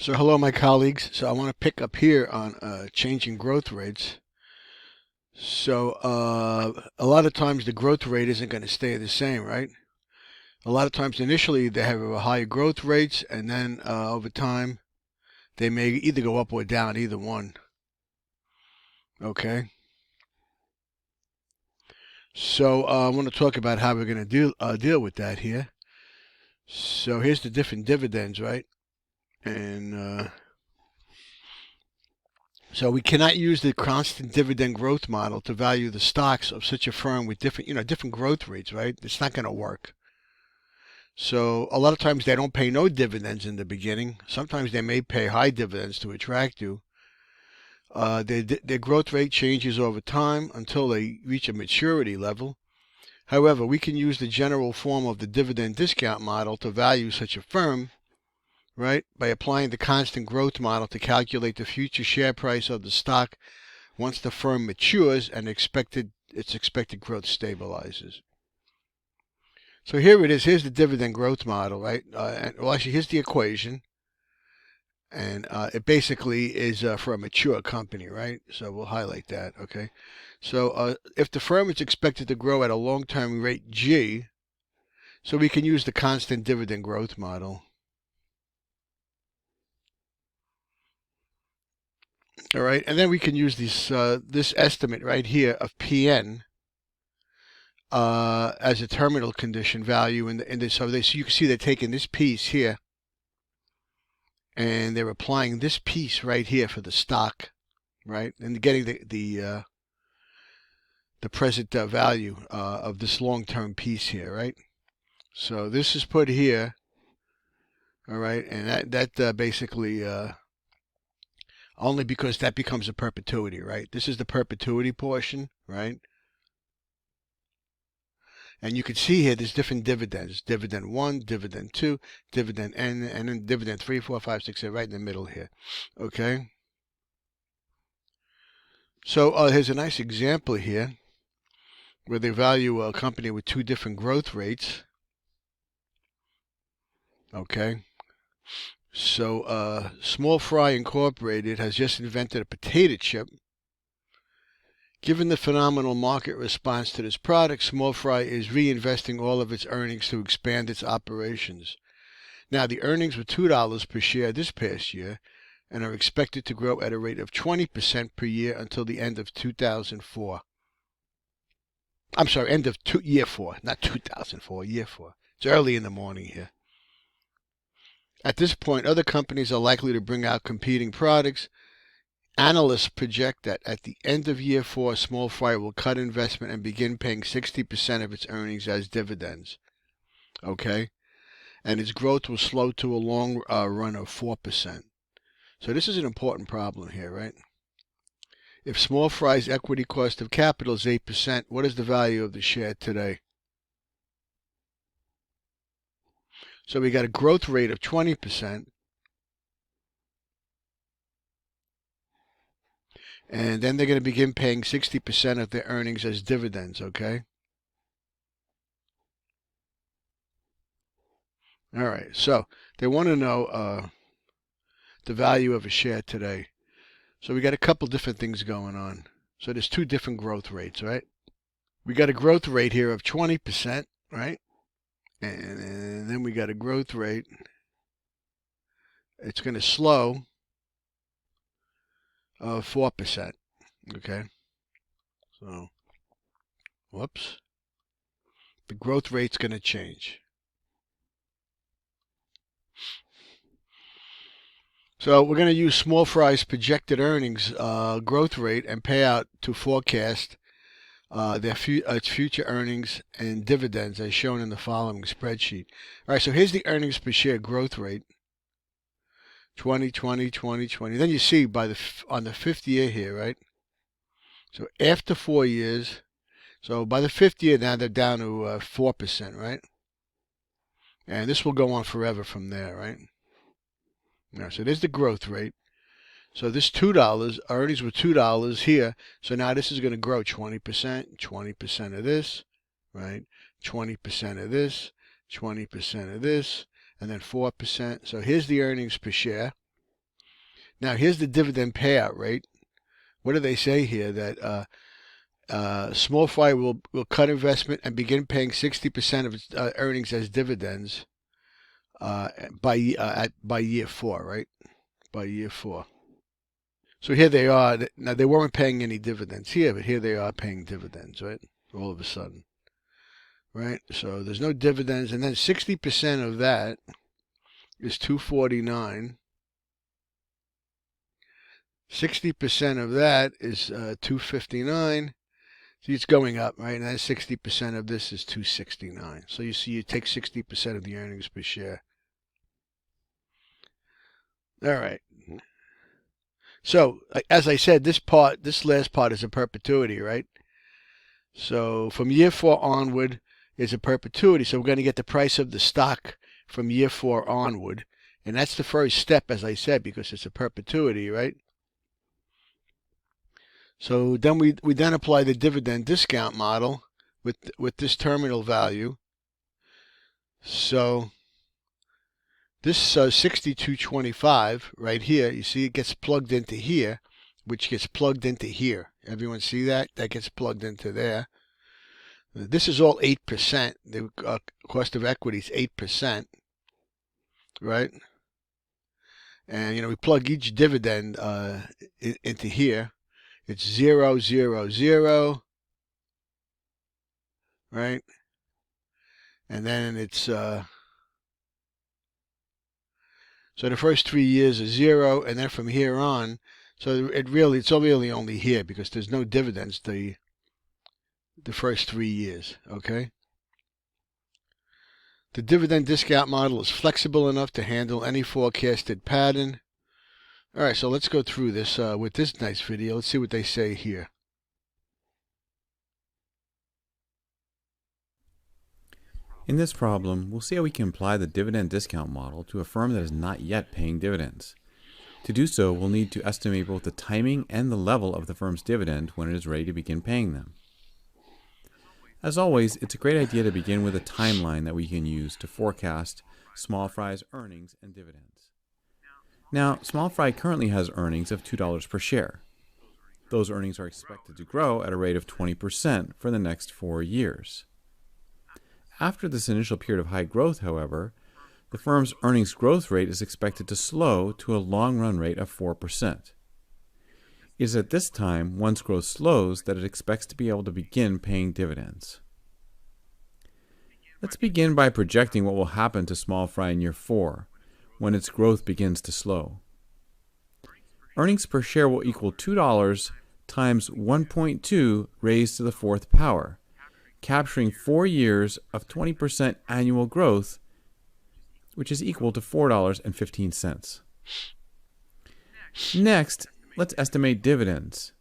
So hello, my colleagues. So I want to pick up here on changing growth rates. So a lot of times the growth rate isn't going to stay the same, right? A lot of times initially they have higher growth rates, and then over time they may either go up or down, either one. Okay. So I want to talk about how we're going to deal with that here. So here's the different dividends, right? And so we cannot use the constant dividend growth model to value the stocks of such a firm with different growth rates, right? It's not going to work. So a lot of times they don't pay no dividends in the beginning. Sometimes they may pay high dividends to attract you. Their growth rate changes over time until they reach a maturity level. However, we can use the general form of the dividend discount model to value such a firm, right, by applying the constant growth model to calculate the future share price of the stock once the firm matures and its expected growth stabilizes. So here it is. Here's the dividend growth model, right? Well, actually, here's the equation. And it basically is for a mature company, right? So we'll highlight that, okay? So if the firm is expected to grow at a long-term rate G, so we can use the constant dividend growth model. All right, and then we can use this estimate right here of PN as a terminal condition value so you can see they're taking this piece here and they're applying this piece right here for the stock, right, and getting the present value of this long-term piece here, right? So this is put here, all right, and that basically only because that becomes a perpetuity, right? This is the perpetuity portion, right? And you can see here there's different dividends. Dividend 1, Dividend 2, Dividend N, and then Dividend 3, 4, 5, 6, 7, right in the middle here. Okay? So here's a nice example here where they value a company with two different growth rates. Okay? So Small Fry Incorporated has just invented a potato chip. Given the phenomenal market response to this product, Small Fry is reinvesting all of its earnings to expand its operations. Now, the earnings were $2 per share this past year and are expected to grow at a rate of 20% per year until the end of 2004. I'm sorry, end of year 4, not 2004, year 4. It's early in the morning here. At this point, other companies are likely to bring out competing products. Analysts project that at the end of year 4, Small Fry will cut investment and begin paying 60% of its earnings as dividends. Okay? And its growth will slow to a long run of 4%. So this is an important problem here, right? If Small Fry's equity cost of capital is 8%, what is the value of the share today? So we got a growth rate of 20%. And then they're going to begin paying 60% of their earnings as dividends, okay? All right, so they want to know the value of a share today. So we got a couple different things going on. So there's two different growth rates, right? We got a growth rate here of 20%, right? And then we got a growth rate. It's going to slow of 4%, okay? So, whoops. The growth rate's going to change. So we're going to use Small Fry's projected earnings growth rate and payout to forecast its future earnings and dividends as shown in the following spreadsheet. All right, so here's the earnings per share growth rate. 2020, 2020. Then you see on the fifth year here, right? So after 4 years, so by the fifth year now they're down to 4%, right? And this will go on forever from there, right? Now, so there's the growth rate. So this $2, earnings were $2 here. So now this is going to grow 20%, 20% of this, right? 20% of this, 20% of this, and then 4%. So here's the earnings per share. Now, here's the dividend payout rate. What do they say here? That small fry will cut investment and begin paying 60% of its earnings as dividends by year 4, right? By year 4. So here they are. Now, they weren't paying any dividends here, but here they are paying dividends, right? All of a sudden, right? So there's no dividends, and then 60% of that is 249. 60% of that is 259. See, it's going up, right? And then 60% of this is 269. So you see, you take 60% of the earnings per share. All right. So, as I said, this last part is a perpetuity, right? So from year 4 onward is a perpetuity. So we're going to get the price of the stock from year 4 onward. And that's the first step, as I said, because it's a perpetuity, right? So then we then apply the dividend discount model with this terminal value. So this 6225 right here, you see it gets plugged into here, which gets plugged into here. Everyone see that? That gets plugged into there. This is all 8%. The cost of equity is 8%, right? And we plug each dividend into here. It's 0, 0, 0, right? And then it's so the first 3 years are 0, and then from here on, so it's really only here because there's no dividends the first 3 years, okay? The dividend discount model is flexible enough to handle any forecasted pattern. All right, so let's go through this with this nice video. Let's see what they say here. In this problem, we'll see how we can apply the dividend discount model to a firm that is not yet paying dividends. To do so, we'll need to estimate both the timing and the level of the firm's dividend when it is ready to begin paying them. As always, it's a great idea to begin with a timeline that we can use to forecast Small Fry's earnings and dividends. Now, Small Fry currently has earnings of $2 per share. Those earnings are expected to grow at a rate of 20% for the next 4 years. After this initial period of high growth, however, the firm's earnings growth rate is expected to slow to a long-run rate of 4%. It is at this time, once growth slows, that it expects to be able to begin paying dividends. Let's begin by projecting what will happen to Small Fry in year 4, when its growth begins to slow. Earnings per share will equal $2 times 1.2 raised to the 4th power, capturing 4 years of 20% annual growth, which is equal to $4.15. Next, let's estimate dividends.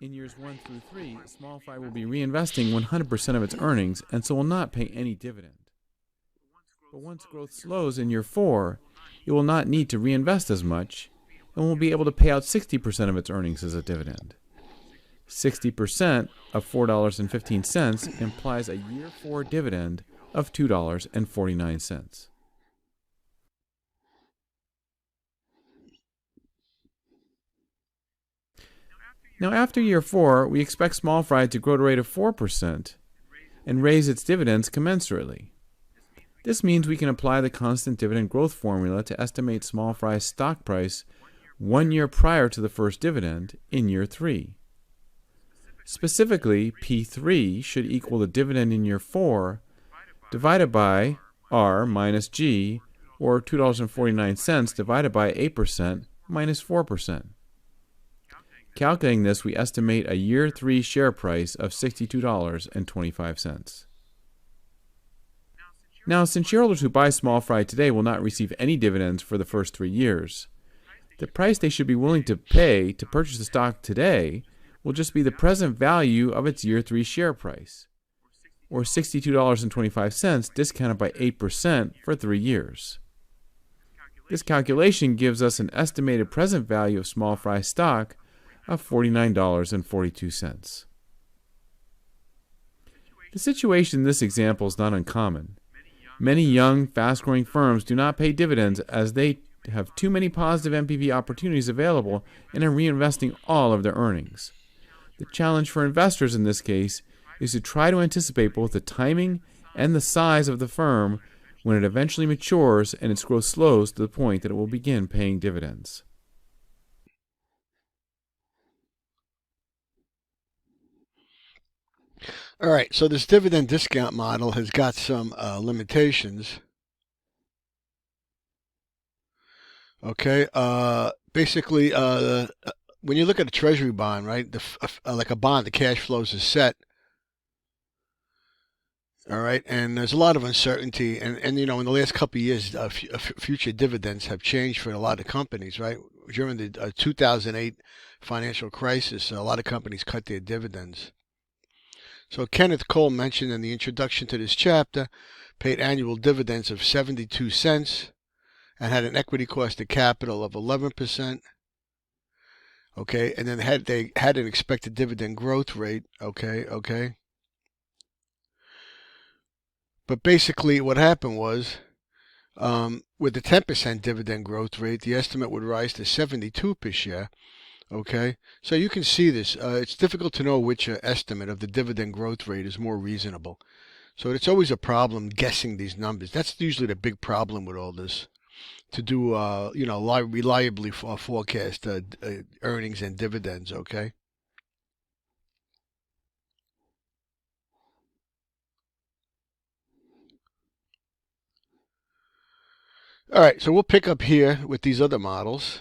In years 1 through 3, Small Fry will be reinvesting 100% of its earnings and so will not pay any dividend. But once growth slows in year 4, it will not need to reinvest as much and will be able to pay out 60% of its earnings as a dividend. 60% of $4.15 implies a year 4 dividend of $2.49. Now, after year 4, we expect Small Fry to grow at a rate of 4% and raise its dividends commensurately. This means we can apply the constant dividend growth formula to estimate Small Fry's stock price 1 year prior to the first dividend in year 3. Specifically, P3 should equal the dividend in year 4 divided by R minus G, or $2.49 divided by 8% minus 4%. Calculating this, we estimate a year 3 share price of $62.25. Now, since shareholders who buy Small Fry today will not receive any dividends for the first 3 years, the price they should be willing to pay to purchase the stock today will just be the present value of its year 3 share price, or $62.25 discounted by 8% for 3 years. This calculation gives us an estimated present value of Small Fry stock of $49.42. The situation in this example is not uncommon. Many young, fast-growing firms do not pay dividends as they have too many positive NPV opportunities available and are reinvesting all of their earnings. The challenge for investors in this case is to try to anticipate both the timing and the size of the firm when it eventually matures and its growth slows to the point that it will begin paying dividends. All right, so this dividend discount model has got some limitations. Okay, basically, when you look at a treasury bond, right, like a bond, the cash flows is set. All right, and there's a lot of uncertainty, and in the last couple of years, future dividends have changed for a lot of companies, right? During the 2008 financial crisis, a lot of companies cut their dividends. So Kenneth Cole mentioned in the introduction to this chapter, paid annual dividends of 72 cents and had an equity cost of capital of 11%. Okay, and then they had an expected dividend growth rate. Okay. But basically, what happened was, with the 10% dividend growth rate, the estimate would rise to 72 per share. Okay, so you can see this. It's difficult to know which estimate of the dividend growth rate is more reasonable. So it's always a problem guessing these numbers. That's usually the big problem with all this. To do, reliably forecast earnings and dividends. Okay. All right, so we'll pick up here with these other models.